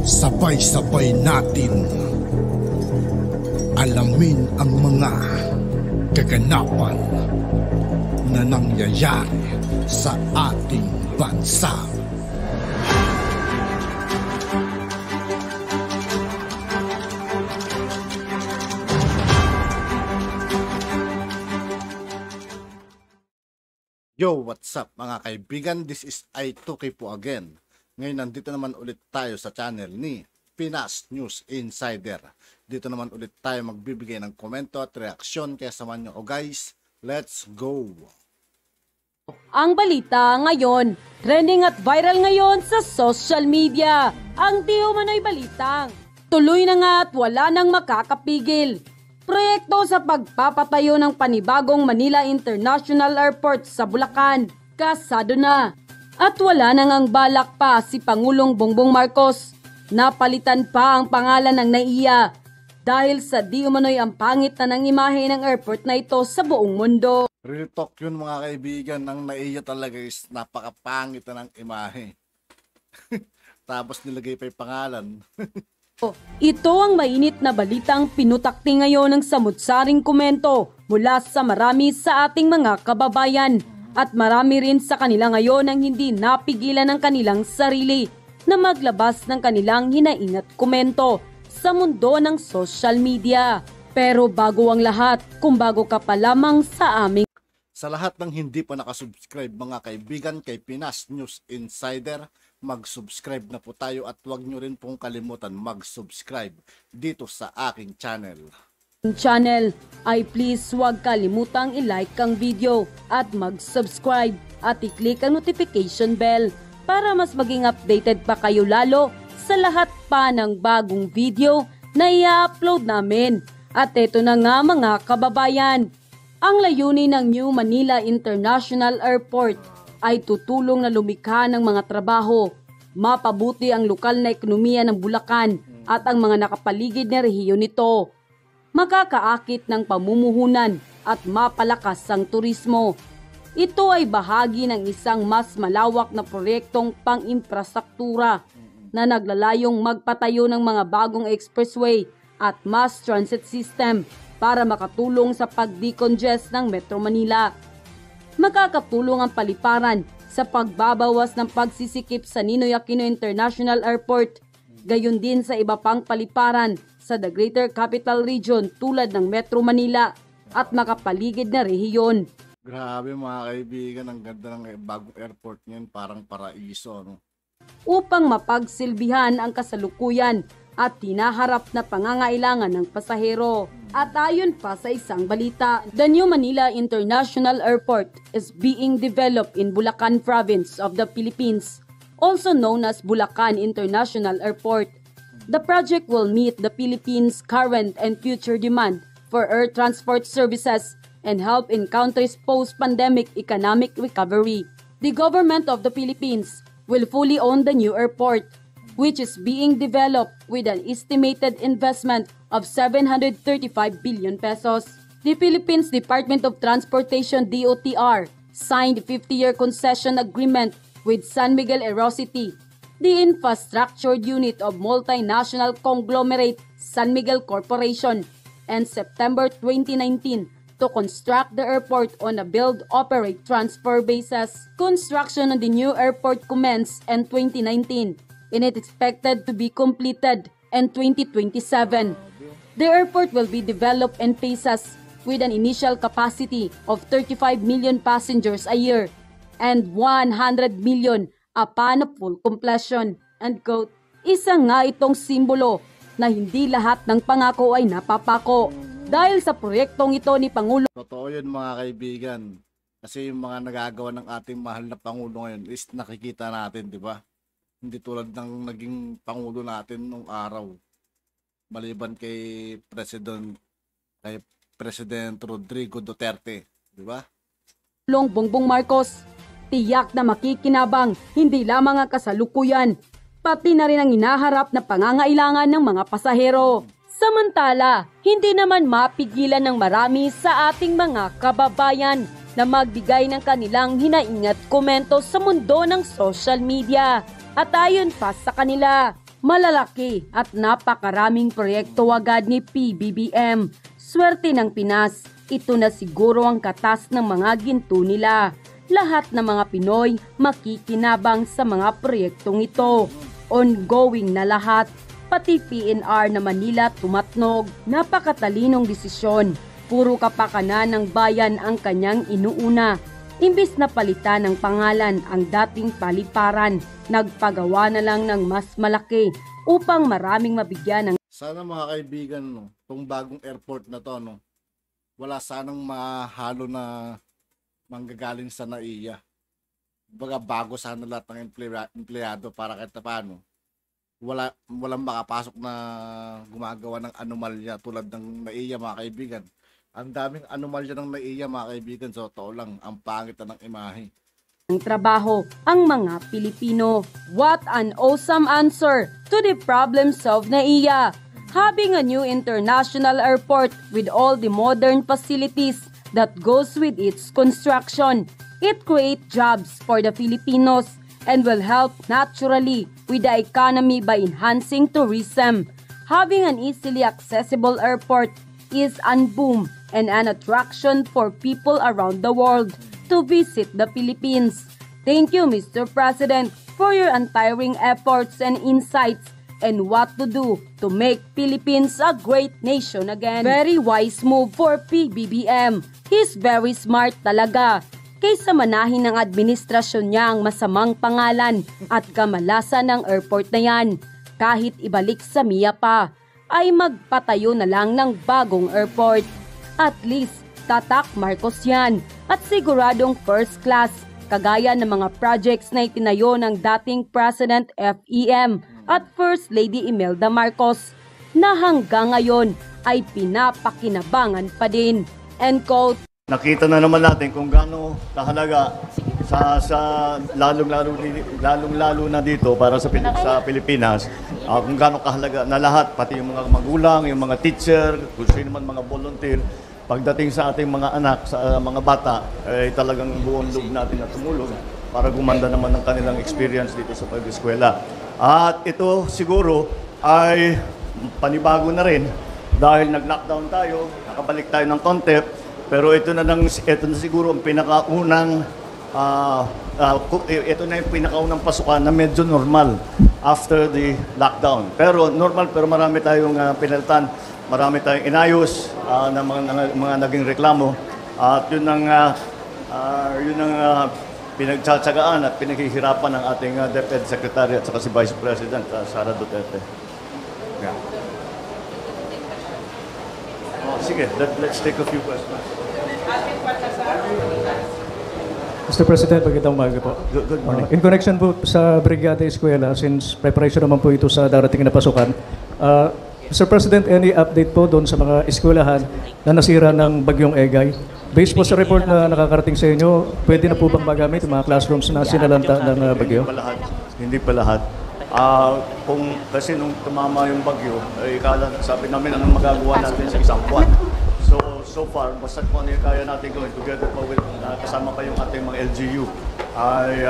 Sabay-sabay natin alamin ang mga kaganapan na nangyayari sa ating bansa. Yo, what's up mga kaibigan? This is I2K po again. Ngayon nandito naman ulit tayo sa channel ni Pinas News Insider. Dito naman ulit tayo magbibigay ng komento at reaksyon. Kaya samahan nyo ko guys, let's go! Ang balita ngayon, trending at viral ngayon sa social media. Ang di umano'y balitang tuloy na nga at wala nang makakapigil. Proyekto sa pagpapatayo ng panibagong Manila International Airport sa Bulacan, kasado na. At wala nang ang balak pa si Pangulong Bongbong Marcos. Napalitan pa ang pangalan ng NAIA dahil sa di umano'y ang pangit na ng imahe ng airport na ito sa buong mundo. Real talk yun mga kaibigan, ang NAIA talaga is napakapangit na ng imahe. Tapos nilagay pa yung pangalan. Ito ang mainit na balitang pinutakti ngayon ng samut-saring komento mula sa marami sa ating mga kababayan. At marami rin sa kanila ngayon ang hindi napigilan ng kanilang sarili na maglabas ng kanilang hinaing at komento sa mundo ng social media. Pero bago ang lahat, kung bago ka pa lamang sa aming Sa lahat ng hindi pa nakasubscribe mga kaibigan kay Pinas News Insider, mag-subscribe na po tayo at huwag nyo rin pong kalimutan mag-subscribe dito sa aking channel. Ay please huwag kalimutang i-like ang video at mag-subscribe at i-click ang notification bell para mas maging updated pa kayo lalo sa lahat pa ng bagong video na i-upload namin. At ito na nga mga kababayan, ang layunin ng New Manila International Airport ay tutulong na lumikha ng mga trabaho, mapabuti ang lokal na ekonomiya ng Bulacan at ang mga nakapaligid na rehiyon nito. Makakaakit ng pamumuhunan at mapalakas ang turismo. Ito ay bahagi ng isang mas malawak na proyektong pang-infrastruktura na naglalayong magpatayo ng mga bagong expressway at mass transit system para makatulong sa pag-decongest ng Metro Manila. Makakatulong ang paliparan sa pagbabawas ng pagsisikip sa Ninoy Aquino International Airport, gayon din sa iba pang paliparan sa the Greater Capital Region tulad ng Metro Manila at makapaligid na rehiyon. Grabe mga kaibigan, ang ganda ng bagong airport niyan, parang paraiso. No? Upang mapagsilbihan ang kasalukuyan at hinaharap na pangangailangan ng pasahero. At ayon pa sa isang balita, the New Manila International Airport is being developed in Bulacan Province of the Philippines, also known as Bulacan International Airport. The project will meet the Philippines' current and future demand for air transport services and help in country's post-pandemic economic recovery. The government of the Philippines will fully own the new airport, which is being developed with an estimated investment of 735 billion pesos. The Philippines Department of Transportation DOTR signed a 50-year concession agreement with San Miguel Aerocity, the infrastructure unit of multinational conglomerate San Miguel Corporation, and September 2019 to construct the airport on a build-operate-transfer basis. Construction on the new airport commenced in 2019 and it is expected to be completed in 2027. The airport will be developed in phases with an initial capacity of 35 million passengers a year and 100 million upon full completion. And quote, isa nga itong simbolo na hindi lahat ng pangako ay napapako dahil sa proyektong ito ni Pangulo. Totoo yun mga kaibigan. Kasi yung mga nagagawa ng ating mahal na Pangulo ngayon is nakikita natin, di ba? Hindi tulad ng naging Pangulo natin nung araw. Maliban kay President Rodrigo Duterte, di ba? Bongbong Marcos, tiyak na makikinabang hindi lamang ang kasalukuyan, pati na rin ang hinaharap na pangangailangan ng mga pasahero. Samantala, hindi naman mapigilan ng marami sa ating mga kababayan na magbigay ng kanilang hinaing at komento sa mundo ng social media. At ayon pa sa kanila, Malalaki at napakaraming proyekto agad ni PBBM. Swerte ng Pinas, ito na siguro ang katas ng mga ginto nila. Lahat ng mga Pinoy makikinabang sa mga proyektong ito. Ongoing na lahat, pati PNR na Manila tumatnog. Napakatalinong desisyon. Puro kapakanan ng bayan ang kanyang inuuna. Imbis na palitan ng pangalan ang dating paliparan, nagpagawa na lang ng mas malaki upang maraming mabigyan ng Sana mga kaibigan, no, tong bagong airport na to, no, wala sanang mahalo na manggagaling sa NAIA. Baga bago sana lahat ng empleyado para kahit paano. Walang makapasok na gumagawa ng anomalya tulad ng NAIA, mga kaibigan. Ang daming anomalya ng NAIA, mga kaibigan, so totoo lang, ang pangit na ng imahe. trabaho ang mga Pilipino. What an awesome answer to the problems of NAIA. Having a new international airport with all the modern facilities that goes with its construction. It creates jobs for the Filipinos and will help naturally with the economy by enhancing tourism. Having an easily accessible airport is a boom and an attraction for people around the world to visit the Philippines. Thank you, Mr. President, for your untiring efforts and insights and what to do to make Philippines a great nation again. Very wise move for PBBM. He's very smart talaga. Kaysa manahin ng administrasyon niya ang masamang pangalan at kamalasan ng airport na yan. Kahit ibalik sa MIA pa, ay magpatayo na lang ng bagong airport. At least, tatak Marcos yan at siguradong first class, kagaya ng mga projects na itinayo ng dating President FEM at First Lady Imelda Marcos na hanggang ngayon ay pinapakinabangan pa din. End quote. Nakita na naman natin kung gaano kahalaga sa lalong-lalo na dito para sa Pilipinas, kung gaano kahalaga na lahat, pati yung mga magulang, yung mga teacher, kung sino man mga volunteer, pagdating sa ating mga anak, sa mga bata, ay talagang buong loob natin na tumulong para gumanda naman ang kanilang experience dito sa pag-eskwela. At ito siguro ay panibago na rin dahil nag-lockdown tayo, nakabalik tayo ng konti, pero ito na siguro ang pinakaunang ito na yung pinakaunang pasukan na medyo normal after the lockdown. Pero normal, pero marami tayong pinalitan, marami tayong inayos ng mga naging reklamo at yun ang pinagtsatsagaan at pinaghihirapan ng ating DepEd Secretary at saka si Vice President Sara Duterte. Yeah. Sige, let's take a few questions. Mr. President, magandang umaga po. Good morning. In connection po sa Brigada Eskwela, since preparation naman po ito sa darating na pasukan, Mr. President, any update po doon sa mga eskwelahan na nasira ng Bagyong Egay? Based po sa report na nakakarating sa inyo, pwede na po bang magamit yung mga classrooms na sinalanta ng bagyo? Hindi pa lahat. Kasi nung tumama yung bagyo, sabi namin anong magagawa natin sa isang buwan. So far, basta kung ano yung kaya natin gawin together pa with kasama pa yung ating mga LGU ay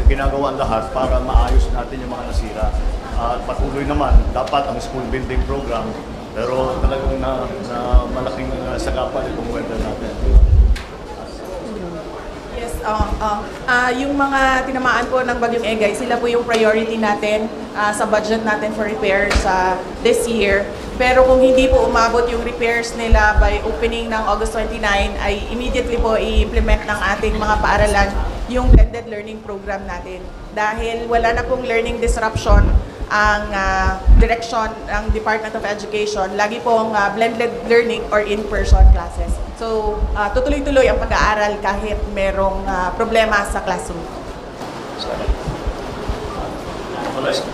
ginagawa lahat para maayos natin yung mga nasira. At patuloy naman, dapat ang school building program, pero talagang na malaking sagapan itong weather natin. Yes, yung mga tinamaan po ng Bagyong Egay, sila po yung priority natin sa budget natin for repairs this year. Pero kung hindi po umabot yung repairs nila by opening ng August 29, ay immediately po i-implement ng ating mga paaralan yung blended learning program natin. Dahil wala na pong learning disruption ang direction ng Department of Education, lagi pong blended learning or in-person classes. So, tutuloy-tuloy ang pag-aaral kahit merong problema sa classroom.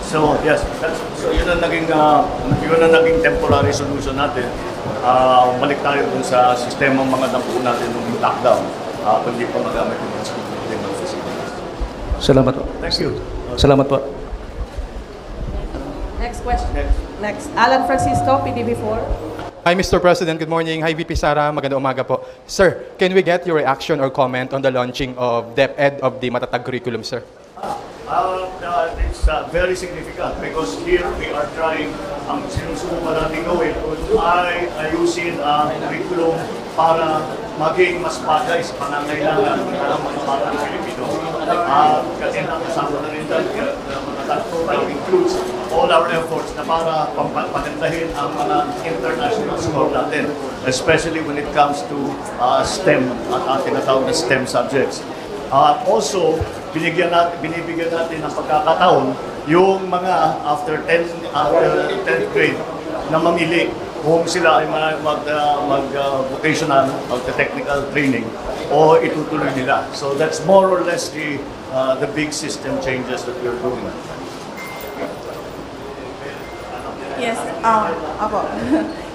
So, yes, so yun ang naging temporary solution natin. Balik tayo dun sa sistema mga dampo natin nung lockdown. Hindi pa magamit yung school building facilities. Salamat po. Thank you. Salamat po. Next question. Next. Alan Francisco, PDB4. Hi, Mr. President. Good morning. Hi, VP Sara. Magandang umaga po. Sir, can we get your reaction or comment on the launching of DepEd of the Matatag curriculum, sir? It's very significant because here we are trying, ang sinusubukan natin gawin ay ayusin ang curriculum para maging mas bagay sa pangangailangan ng mga batang Pilipino. Kasi nakasama na rin dahil mga tatlo includes all our efforts na para pagandahin ang mga international score natin, especially when it comes to STEM at tinatawag na STEM subjects. Also, binibigyan natin ng pagkakataon yung mga after 10th grade na mamili kung sila ay mag-vocational, mag-technical training o itutuloy nila. So that's more or less the big system changes that we're doing. Yes, apo.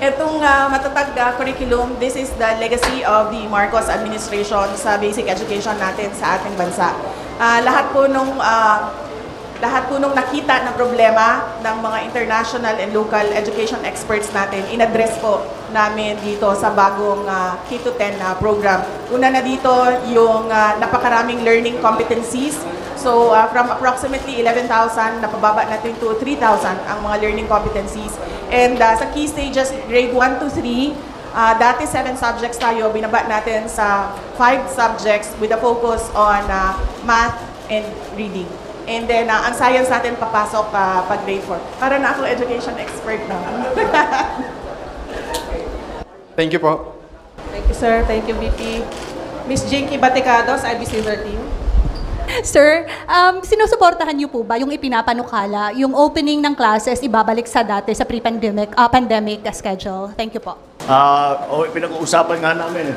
Itong matatag curriculum, this is the legacy of the Marcos administration sa basic education natin sa ating bansa. Lahat po nung nakita na problema ng mga international and local education experts natin, in-address po namin dito sa bagong K-10 program. Una na dito yung napakaraming learning competencies. So from approximately 11,000, napababa natin to 3,000 ang mga learning competencies. And sa key stages, grade 1 to 3, dati 7 subjects tayo, binaba natin sa 5 subjects with a focus on math and reading. And then, ang science natin papasok pag grade 4. Para na ako education expert na. Thank you po. Thank you, sir. Thank you, VP. Miss Jinky Baticados, IBC 13. Sir, sinusuportahan niyo po ba yung ipinapanukala, yung opening ng classes ibabalik sa dati sa pre-pandemic pandemic schedule? Thank you po. Pinag-uusapan nga namin.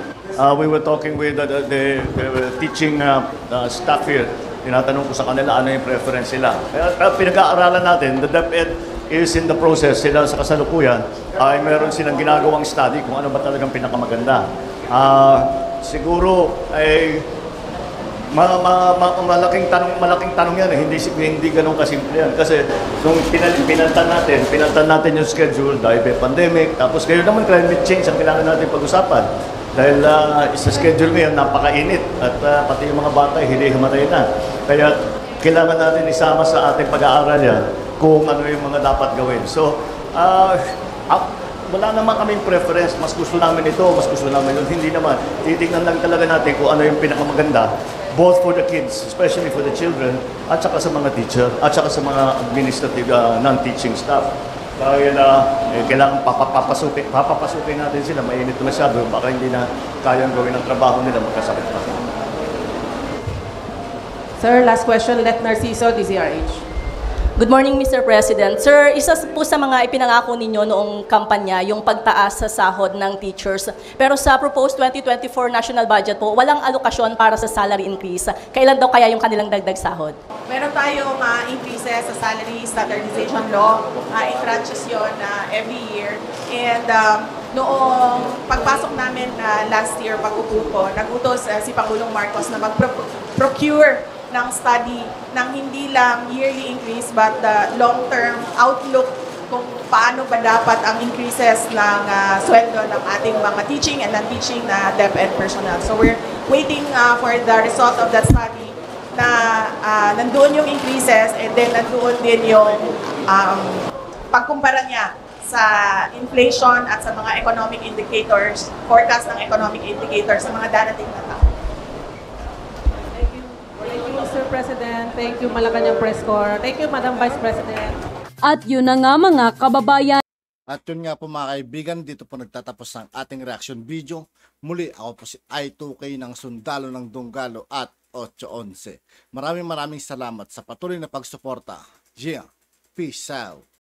We were talking with the teaching staff here. Tinatanong ko sa kanila ano yung preference nila. Pinag-aaralan natin, the DepEd is in the process, sila sa kasalukuyan, ay meron silang ginagawang study kung ano ba talagang pinakamaganda. Siguro ay malaking tanong yan hindi ganoon kasimple yan kasi nung pinaltan natin yung schedule dahil may pandemic, tapos ngayon naman climate change ang kailangan natin pag-usapan dahil sa schedule ngayon napakainit at pati yung mga bata hili-himatay na, kaya kailangan natin isama sa ating pag-aaral yan kung ano yung mga dapat gawin. So wala naman kaming preference, mas gusto namin ito, mas gusto namin yun, hindi naman. Titignan lang talaga natin kung ano yung pinakamaganda, both for the kids, especially for the children, at saka sa mga teacher, at saka sa mga administrative non-teaching staff. Dahil kailangan papapasukin natin sila, mainit na masyado, baka hindi na kayang gawin ang trabaho nila, magkasakit pa. Sir, last question, Let Narciso, DZRH. Good morning, Mr. President. Sir, isa po sa mga ipinangako ninyo noong kampanya, yung pagtaas sa sahod ng teachers. Pero sa proposed 2024 national budget po, walang alokasyon para sa salary increase. Kailan daw kaya yung kanilang dagdag sahod? Meron tayong increases sa salary standardization law, in tranches yun every year. And noong pagpasok namin last year, pag-upo ko, nagutos si Pangulong Marcos na mag-procure ng study ng hindi lang yearly increase but the long-term outlook kung paano ba dapat ang increases ng sweldo ng ating mga teaching and non-teaching na DepEd personnel. So we're waiting for the result of that study na nandoon yung increases and then nandoon din yung pagkumpara niya sa inflation at sa mga economic indicators, forecast ng economic indicators sa mga darating na taon. Mr. President. Thank you, Malacanang Press Corps. Thank you, Madam Vice President. At yun na nga mga kababayan. At yun nga po mga kaibigan, dito po nagtatapos ang ating reaction video. Muli ako po si I2K ng Sundalo ng Dunggalo at 811. Maraming salamat sa patuloy na pagsuporta. Yeah, peace out.